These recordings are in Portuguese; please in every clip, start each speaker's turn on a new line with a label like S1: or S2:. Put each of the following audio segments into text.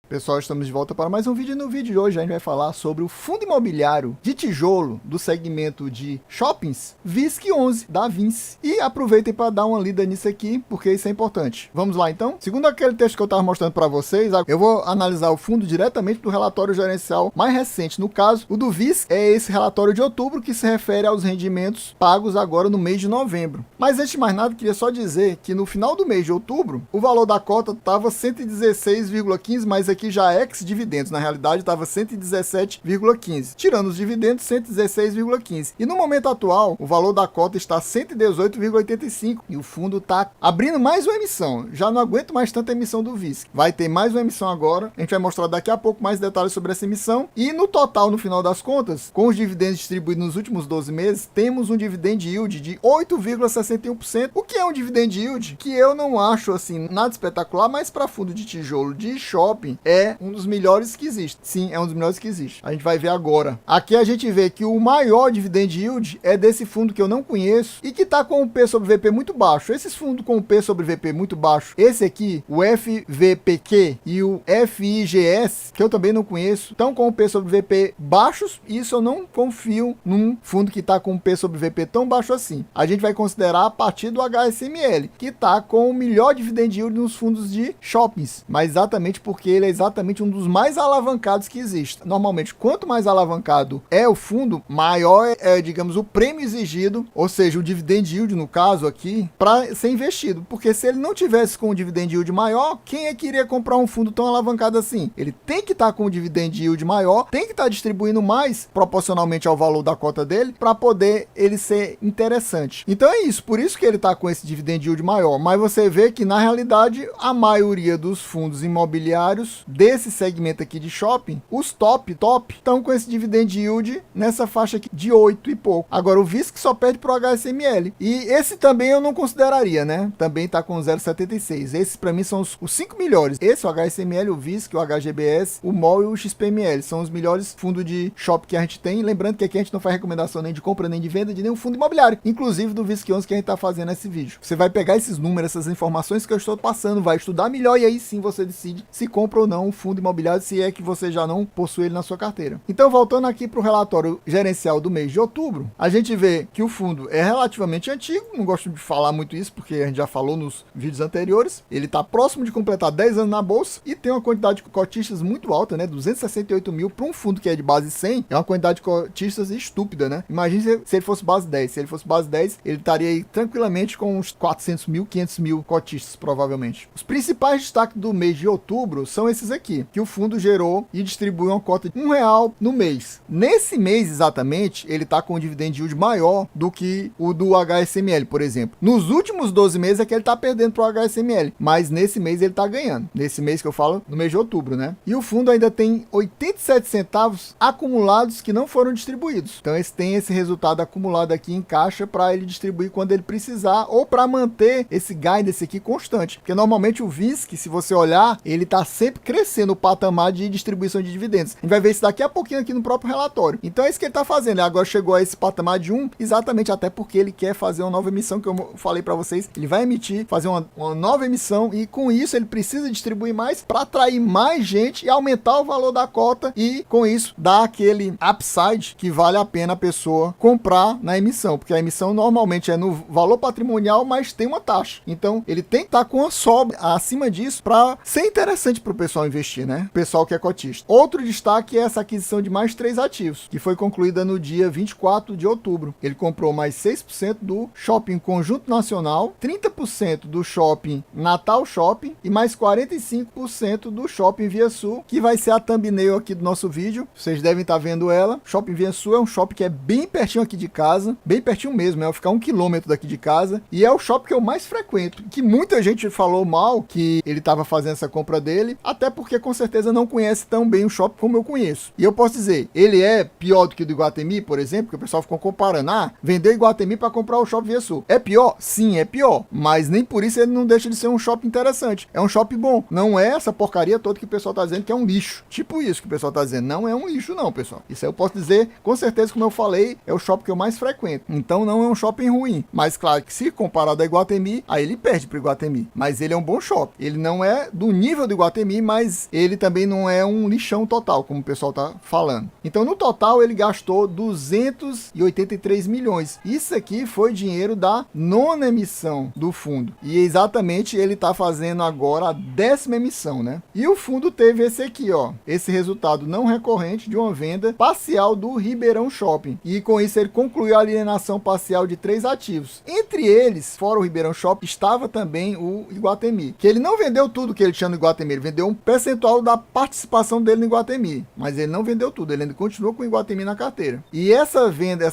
S1: Pessoal, estamos de volta para mais um vídeo. E no vídeo de hoje a gente vai falar sobre o fundo imobiliário de tijolo do segmento de shoppings VISC11 da Vinci. E aproveitem para dar uma lida nisso aqui, porque isso é importante. Vamos lá então? Segundo aquele texto que eu estava mostrando para vocês, eu vou analisar o fundo diretamente do relatório gerencial mais recente. No caso, o do VISC é esse relatório de outubro que se refere aos rendimentos pagos agora no mês de novembro. Mas antes de mais nada, queria só dizer que no final do mês de outubro, o valor da cota estava 116,15, mas aqui já ex-dividendos, na realidade estava 117,15, tirando os dividendos 116,15, e no momento atual o valor da cota está 118,85 e o fundo está abrindo mais uma emissão. Já não aguento mais tanta emissão do VISC, vai ter mais uma emissão agora, a gente vai mostrar daqui a pouco mais detalhes sobre essa emissão. E no total, no final das contas, com os dividendos distribuídos nos últimos 12 meses, temos um dividend yield de 8,61%, o que é um dividend yield que eu não acho assim nada espetacular, mas para fundo de tijolo de shopping é um dos melhores que existe. Sim, é um dos melhores que existe. A gente vai ver agora. Aqui a gente vê que o maior dividend yield é desse fundo que eu não conheço e que está com o P sobre VP muito baixo. Esses fundos com o P sobre VP muito baixo, esse aqui, o FVPQ e o FIGS, que eu também não conheço, estão com o P sobre VP baixos, e isso eu não confio num fundo que está com o P sobre VP tão baixo assim. A gente vai considerar a partir do HSML, que está com o melhor dividend yield nos fundos de shoppings, mas exatamente porque ele é exatamente um dos mais alavancados que existe. Normalmente, quanto mais alavancado é o fundo, maior é, digamos, o prêmio exigido, ou seja, o dividend yield, no caso aqui, para ser investido. Porque se ele não tivesse com um dividend yield maior, quem é que iria comprar um fundo tão alavancado assim? Ele tem que estar com um dividend yield maior, tem que estar distribuindo mais proporcionalmente ao valor da cota dele, para poder ele ser interessante. Então é isso, por isso que ele está com esse dividend yield maior. Mas você vê que, na realidade, a maioria dos fundos imobiliários desse segmento aqui de shopping, os top, estão com esse dividend yield nessa faixa aqui de 8 e pouco. Agora o VISC só perde pro HSML. E esse também eu não consideraria, né? Também tá com 0,76. Esses para mim são os 5 melhores. Esse, o HSML, o VISC, o HGBS, o MOL e o XPML. São os melhores fundos de shopping que a gente tem. Lembrando que aqui a gente não faz recomendação nem de compra, nem de venda de nenhum fundo imobiliário. Inclusive do VISC11 que a gente tá fazendo esse vídeo. Você vai pegar esses números, essas informações que eu estou passando, vai estudar melhor e aí sim você decide se compra ou não um fundo imobiliário, se é que você já não possui ele na sua carteira. Então, voltando aqui para o relatório gerencial do mês de outubro, a gente vê que o fundo é relativamente antigo, não gosto de falar muito isso, porque a gente já falou nos vídeos anteriores. Ele está próximo de completar 10 anos na bolsa e tem uma quantidade de cotistas muito alta, né? 268 mil para um fundo que é de base 100, é uma quantidade de cotistas estúpida, né? Imagine se ele fosse base 10. Se ele fosse base 10, ele estaria aí tranquilamente com uns 400 mil, 500 mil cotistas, provavelmente. Os principais destaques do mês de outubro são esses aqui, que o fundo gerou e distribuiu uma cota de R$1 no mês. Nesse mês, exatamente, ele está com um dividend yield maior do que o do HSML, por exemplo. Nos últimos 12 meses é que ele está perdendo para o HSML, mas nesse mês ele está ganhando. Nesse mês que eu falo, no mês de outubro, né? E o fundo ainda tem 87 centavos acumulados que não foram distribuídos. Então, tem esse resultado acumulado aqui em caixa para ele distribuir quando ele precisar ou para manter esse guidance aqui constante. Porque normalmente o VISC, se você olhar, ele está sempre crescendo o patamar de distribuição de dividendos. A gente vai ver isso daqui a pouquinho aqui no próprio relatório. Então é isso que ele está fazendo. Ele agora chegou a esse patamar de 1, exatamente até porque ele quer fazer uma nova emissão, que eu falei para vocês. Ele vai emitir, fazer uma nova emissão, e com isso ele precisa distribuir mais para atrair mais gente e aumentar o valor da cota, e com isso dar aquele upside que vale a pena a pessoa comprar na emissão, porque a emissão normalmente é no valor patrimonial, mas tem uma taxa. Então ele tem que estar com uma sobra acima disso para ser interessante para o pessoal investir, né? O pessoal que é cotista. Outro destaque é essa aquisição de mais 3 ativos, que foi concluída no dia 24 de outubro. Ele comprou mais 6% do Shopping Conjunto Nacional, 30% do Shopping Natal Shopping e mais 45% do Shopping Via Sul, que vai ser a thumbnail aqui do nosso vídeo. Vocês devem estar vendo ela. Shopping Via Sul é um shopping que é bem pertinho aqui de casa, bem pertinho mesmo, vai ficar 1 quilômetro daqui de casa, e é o shopping que eu mais frequento, que muita gente falou mal que ele estava fazendo essa compra dele, até porque com certeza não conhece tão bem o shopping como eu conheço. E eu posso dizer, ele é pior do que o do Iguatemi, por exemplo, que o pessoal ficou comparando, vendeu Iguatemi para comprar o Shopping Via Sul. É pior? Sim, é pior, mas nem por isso ele não deixa de ser um shopping interessante. É um shopping bom, não é essa porcaria toda que o pessoal tá dizendo que é um lixo. Tipo isso que o pessoal tá dizendo, não é um lixo não, pessoal. Isso aí eu posso dizer, com certeza, como eu falei, é o shopping que eu mais frequento. Então não é um shopping ruim, mas claro que se comparado a Iguatemi, aí ele perde pro Iguatemi. Mas ele é um bom shopping. Ele não é do nível do Iguatemi, mas mas ele também não é um lixão total, como o pessoal tá falando. Então, no total, ele gastou 283 milhões. Isso aqui foi dinheiro da nona emissão do fundo. E exatamente ele tá fazendo agora a 10ª emissão, né? E o fundo teve esse aqui, ó. Esse resultado não recorrente de uma venda parcial do Ribeirão Shopping. E com isso ele concluiu a alienação parcial de 3 ativos. Entre eles, fora o Ribeirão Shopping, estava também o Iguatemi. Que ele não vendeu tudo que ele tinha no Iguatemi. Ele vendeu um percentual da participação dele no Iguatemi. Mas ele não vendeu tudo. Ele ainda continuou com o Iguatemi na carteira. E essa venda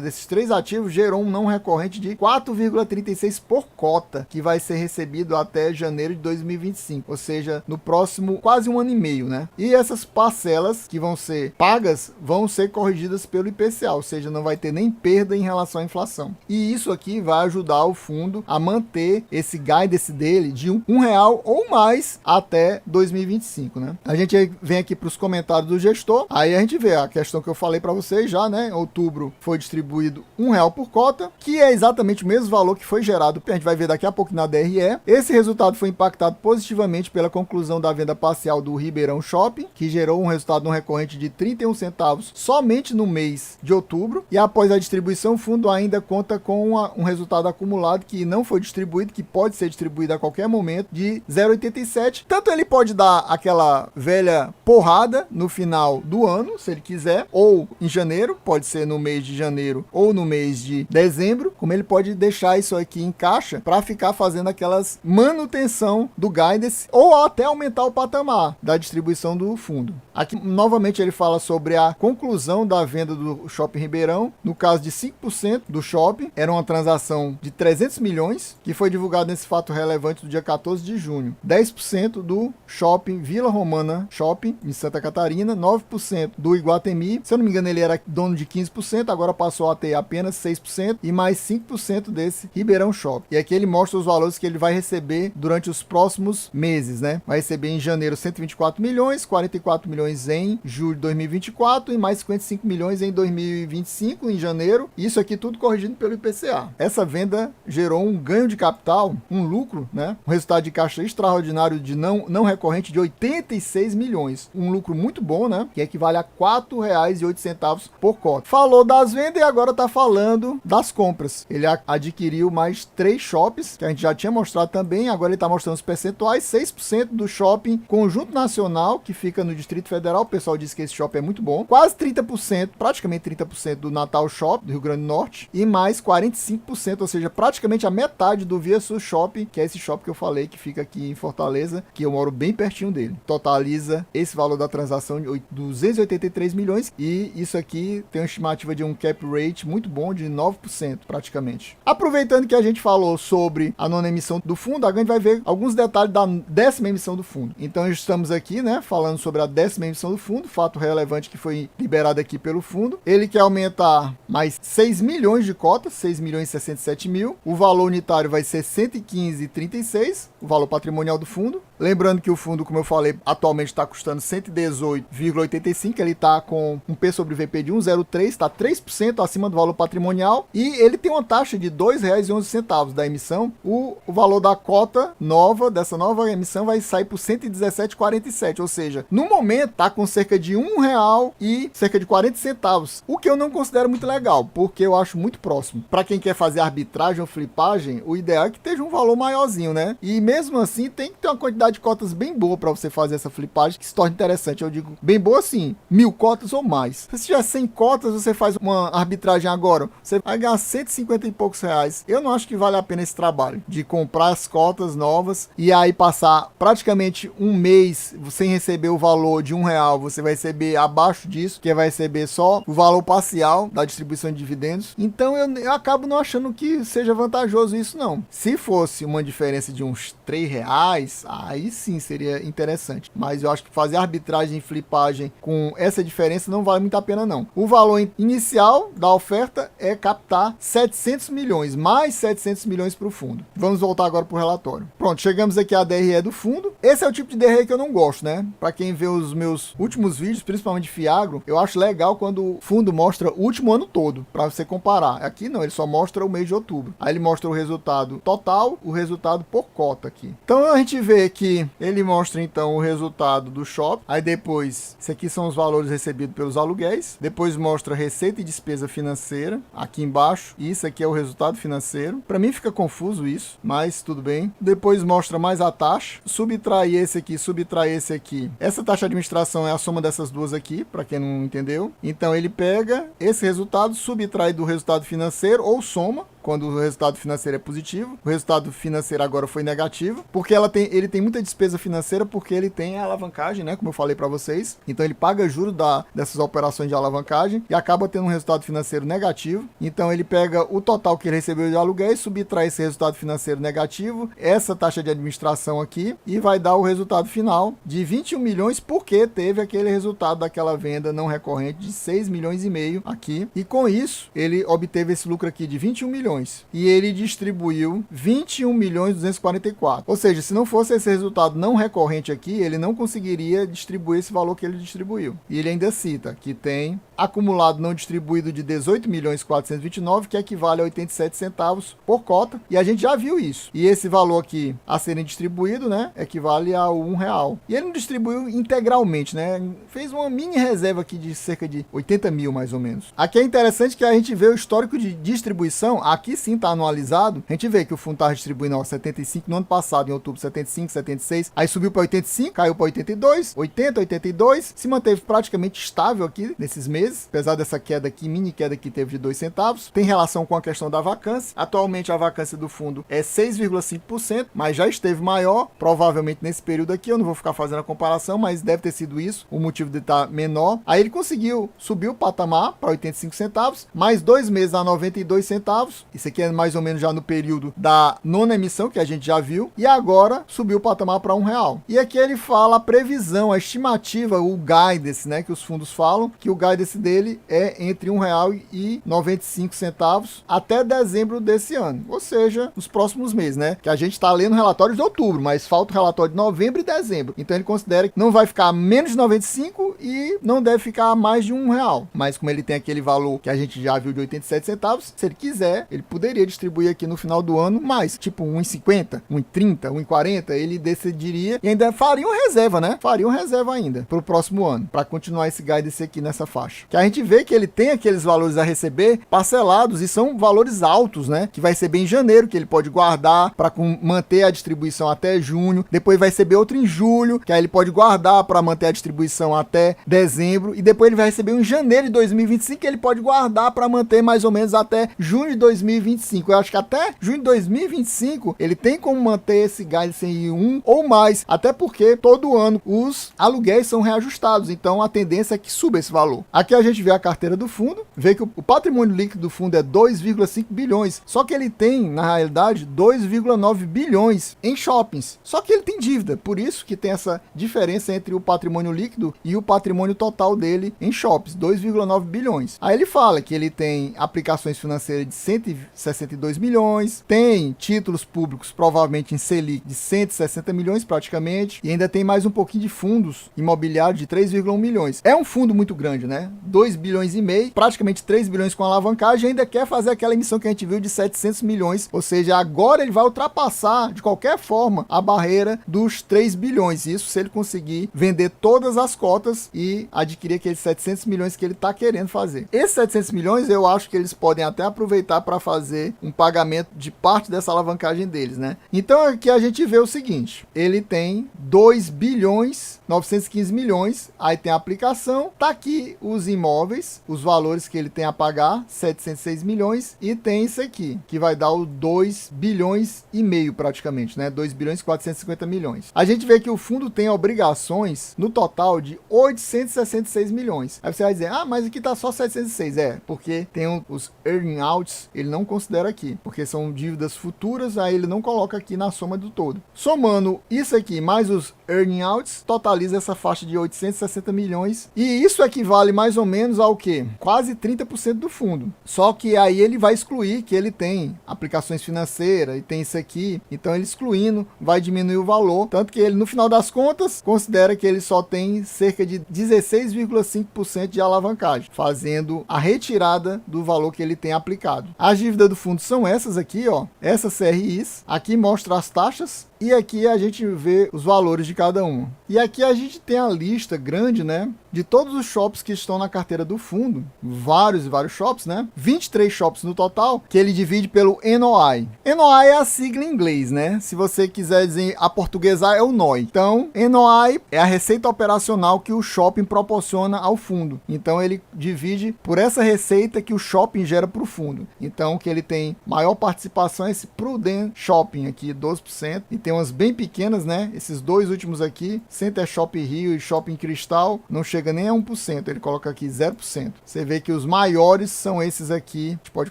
S1: desses 3 ativos gerou um não recorrente de 4,36 por cota, que vai ser recebido até janeiro de 2025. Ou seja, no próximo quase um ano e meio, né? E essas parcelas que vão ser pagas vão ser corrigidas pelo IPCA, ou seja, não vai ter nem perda em relação à inflação. E isso aqui vai ajudar o fundo a manter esse guidance dele de R$1 ou mais até 2025, né? A gente vem aqui para os comentários do gestor, aí a gente vê a questão que eu falei para vocês já, né? Em outubro foi distribuído R$1 por cota, que é exatamente o mesmo valor que foi gerado, a gente vai ver daqui a pouco na DRE. Esse resultado foi impactado positivamente pela conclusão da venda parcial do Ribeirão Shopping, que gerou um resultado não recorrente de 31 centavos somente no mês de outubro, e após a distribuição o fundo ainda conta com um resultado acumulado que não foi distribuído, que pode ser distribuído a qualquer momento, de 0,87. Tanto ele pode dar aquela velha porrada no final do ano, se ele quiser, ou em janeiro, pode ser no mês de janeiro ou no mês de dezembro, como ele pode deixar isso aqui em caixa para ficar fazendo aquelas manutenção do guidance ou até aumentar o patamar da distribuição do fundo. Aqui novamente ele fala sobre a conclusão da venda do Shopping Ribeirão, no caso de 5% do shopping, era uma transação de 300 milhões, que foi divulgado nesse fato relevante do dia 14 de junho. 10% do Shopping Vila Romana Shopping, em Santa Catarina, 9% do Iguatemi, se eu não me engano ele era dono de 15%, agora passou a ter apenas 6%, e mais 5% desse Ribeirão Shopping. E aqui ele mostra os valores que ele vai receber durante os próximos meses, né? Vai receber em janeiro 124 milhões, 44 milhões em julho de 2024 e mais 55 milhões em 2025, em janeiro. Isso aqui tudo corrigido pelo IPCA. Essa venda gerou um ganho de capital, um lucro, né? Um resultado de caixa extraordinário de não recorrente de 86 milhões. Um lucro muito bom, né? Que equivale a R$4,08 por cota. Falou das vendas e agora tá falando das compras. Ele adquiriu mais 3 shoppings, que a gente já tinha mostrado também. Agora ele tá mostrando os percentuais. 6% do shopping Conjunto Nacional, que fica no Distrito Federal. O pessoal disse que esse shopping é muito bom. Quase 30%, praticamente 30% do Natal Shopping, do Rio Grande do Norte. E mais 45%, ou seja, praticamente a metade do Via Sul Shopping, que é esse shopping que eu falei, que fica aqui em Fortaleza, que eu moro bem pertinho dele. Totaliza esse valor da transação de 283 milhões. E isso aqui tem uma estimativa de um cap rate muito bom, de 9% praticamente. Aproveitando que a gente falou sobre a nona emissão do fundo, a gente vai ver alguns detalhes da 10ª emissão do fundo. Então estamos aqui, né, falando sobre a 10ª emissão do fundo, fato relevante que foi liberado aqui pelo fundo. Ele quer aumentar mais 6 milhões de cotas, 6 milhões e 67 mil. O valor unitário vai ser 115,36, o valor patrimonial do fundo. Lembrando que o fundo, como eu falei, atualmente está custando 118,85, ele está com um P sobre VP de 1,03, está 3% acima do valor patrimonial e ele tem uma taxa de R$ 2,11 da emissão. O valor da cota nova, dessa nova emissão, vai sair por 117,47, ou seja, no momento está com cerca de R$1 e cerca de 40 centavos, o que eu não considero muito legal, porque eu acho muito próximo. Para quem quer fazer arbitragem ou flipagem, o ideal é que esteja um valor maiorzinho, né? E mesmo assim tem que ter uma quantidade de cotas bem boa para você fazer essa flipagem que se torna interessante. Eu digo bem boa assim, 1000 cotas ou mais. Se tiver 100 cotas, você faz uma arbitragem agora, você vai ganhar 150 e poucos reais. Eu não acho que vale a pena esse trabalho de comprar as cotas novas e aí passar praticamente um mês sem receber o valor de R$1, você vai receber abaixo disso, que vai receber só o valor parcial da distribuição de dividendos. Então eu acabo não achando que seja vantajoso isso não. Se fosse uma diferença de uns R$3, aí sim seria interessante. Mas eu acho que fazer arbitragem e flipagem com essa diferença não vale muito a pena não. O valor inicial da oferta é captar 700 milhões, mais 700 milhões para o fundo. Vamos voltar agora para o relatório. Pronto, chegamos aqui à DRE do fundo. Esse é o tipo de DRE que eu não gosto, né? Pra quem vê os meus últimos vídeos, principalmente de Fiagro, eu acho legal quando o fundo mostra o último ano todo, pra você comparar. Aqui não, ele só mostra o mês de outubro. Aí ele mostra o resultado total, o resultado por cota aqui. Então a gente vê que ele mostra então o resultado do shopping, aí depois, isso aqui são os valores recebidos pelos aluguéis, depois mostra receita e despesa financeira, aqui embaixo, e isso aqui é o resultado financeiro. Para mim fica confuso isso, mas tudo bem. Depois mostra mais a taxa, subtrai esse aqui, subtrai esse aqui. Essa taxa de administração é a soma dessas duas aqui, para quem não entendeu. Então ele pega esse resultado, subtrai do resultado financeiro ou soma, quando o resultado financeiro é positivo. O resultado financeiro agora foi negativo, porque ele tem muita despesa financeira, porque ele tem a alavancagem, né, como eu falei para vocês. Então ele paga juros dessas operações de alavancagem e acaba tendo um resultado financeiro negativo. Então ele pega o total que ele recebeu de aluguéis, subtrai esse resultado financeiro negativo, essa taxa de administração aqui, e vai dar o resultado final de 21 milhões, porque teve aquele resultado daquela venda não recorrente de 6 milhões e meio aqui. E com isso, ele obteve esse lucro aqui de 21 milhões. E ele distribuiu 21 milhões 244. Ou seja, se não fosse esse resultado não recorrente aqui, ele não conseguiria distribuir esse valor que ele distribuiu. E ele ainda cita que tem acumulado não distribuído de 18 milhões 429, que equivale a 87 centavos por cota. E a gente já viu isso. E esse valor aqui a serem distribuído, né, equivale a R$1. E ele não distribuiu integralmente, né? Fez uma mini reserva aqui de cerca de 80 mil, mais ou menos. Aqui é interessante que a gente vê o histórico de distribuição. Aqui sim está anualizado. A gente vê que o fundo está distribuindo 75 no ano passado, em outubro 75, 76. Aí subiu para 85, caiu para 82, 80, 82. Se manteve praticamente estável aqui nesses meses, apesar dessa queda aqui, mini queda que teve de 2 centavos. Tem relação com a questão da vacância. Atualmente a vacância do fundo é 6,5%, mas já esteve maior, provavelmente nesse período aqui. Eu não vou ficar fazendo a comparação, mas deve ter sido isso, o motivo de estar menor. Aí ele conseguiu subir o patamar para 85 centavos, mais 2 meses a 92 centavos. Isso aqui é mais ou menos já no período da nona emissão, que a gente já viu. E agora subiu o patamar para R$1. E aqui ele fala a previsão, a estimativa, o guidance, né, que os fundos falam, que o guidance dele é entre R$1,95 até dezembro desse ano. Ou seja, nos próximos meses, né? Que a gente está lendo o relatório de outubro, mas falta o relatório de novembro e dezembro. Então ele considera que não vai ficar menos de 95 e não deve ficar mais de R$1. Mas como ele tem aquele valor que a gente já viu de 87 centavos, se ele quiser, ele poderia distribuir aqui no final do ano mais, tipo 1,50, 1,30, 1,40, ele decidiria e ainda faria uma reserva, né? Faria uma reserva ainda para o próximo ano, para continuar esse guidance aqui nessa faixa. Que a gente vê que ele tem aqueles valores a receber parcelados e são valores altos, né? Que vai receber em janeiro, que ele pode guardar para manter a distribuição até junho, depois vai receber outro em julho, que aí ele pode guardar para manter a distribuição até dezembro, e depois ele vai receber um em janeiro de 2025, que ele pode guardar para manter mais ou menos até junho de 2025. Eu acho que até junho de 2025 ele tem como manter esse guidance em 1 ou mais, até porque todo ano os aluguéis são reajustados, então a tendência é que suba esse valor. Aqui a gente vê a carteira do fundo, vê que o patrimônio líquido do fundo é 2,5 bilhões, só que ele tem, na realidade, 2,9 bilhões em shoppings, só que ele tem dívida, por isso que tem essa diferença entre o patrimônio líquido e o patrimônio total dele em shoppings, 2,9 bilhões. Aí ele fala que ele tem aplicações financeiras de 162 milhões, tem títulos públicos provavelmente em Selic de 160 milhões praticamente, e ainda tem mais um pouquinho de fundos imobiliários de 3,1 milhões. É um fundo muito grande, né? 2 bilhões e meio, praticamente 3 bilhões com alavancagem, ainda quer fazer aquela emissão que a gente viu de 700 milhões, ou seja, agora ele vai ultrapassar de qualquer forma a barreira dos 3 bilhões, isso se ele conseguir vender todas as cotas e adquirir aqueles 700 milhões que ele está querendo fazer. Esses 700 milhões eu acho que eles podem até aproveitar para fazer um pagamento de parte dessa alavancagem deles, né? Então aqui a gente vê o seguinte, ele tem 2 bilhões 915 milhões, aí tem a aplicação, tá aqui os imóveis, os valores que ele tem a pagar, 706 milhões, e tem isso aqui, que vai dar o 2 bilhões e meio praticamente, né? 2 bilhões e 450 milhões. A gente vê que o fundo tem obrigações no total de 866 milhões. Aí você vai dizer, ah, mas aqui tá só 706. É, porque tem os earning outs, ele não considera aqui, porque são dívidas futuras, aí ele não coloca aqui na soma do todo. Somando isso aqui, mais os earning outs, totaliza essa faixa de 860 milhões. E isso equivale mais ou menos ao quê? Quase 30% do fundo. Só que aí ele vai excluir que ele tem aplicações financeiras e tem isso aqui. Então ele excluindo vai diminuir o valor. Tanto que ele, no final das contas, considera que ele só tem cerca de 16,5% de alavancagem, fazendo a retirada do valor que ele tem aplicado. As dívidas do fundo são essas aqui, ó. Essas CRIs. Aqui mostra as taxas. E aqui a gente vê os valores de cada um. E aqui a gente tem a lista grande, né? De todos os shops que estão na carteira do fundo. Vários e vários shops, né? 23 shops no total, que ele divide pelo NOI. NOI é a sigla em inglês, né? Se você quiser dizer aportuguesar, é o NOI. Então, NOI é a receita operacional que o shopping proporciona ao fundo. Então, ele divide por essa receita que o shopping gera para o fundo. Então, que ele tem maior participação é esse Prudent Shopping aqui, 12%. E tem umas bem pequenas, né? Esses dois últimos aqui, Center Shopping Rio e Shopping Cristal, não chega nem a 1%, ele coloca aqui 0%. Você vê que os maiores são esses aqui, a gente pode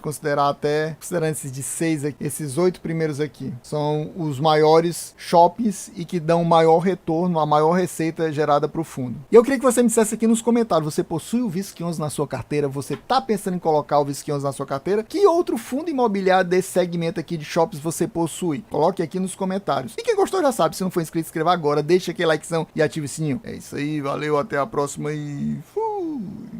S1: considerar até, considerando esses de 6 aqui, esses 8 primeiros aqui, são os maiores shoppings e que dão maior retorno, a maior receita gerada para o fundo. E eu queria que você me dissesse aqui nos comentários, você possui o VISC11 na sua carteira? Você tá pensando em colocar o VISC11 na sua carteira? Que outro fundo imobiliário desse segmento aqui de shoppings você possui? Coloque aqui nos comentários. E quem gostou já sabe, se não for inscrito, inscreva agora, deixa aquele likezão e ative o sininho. É isso aí, valeu, até a próxima e fui!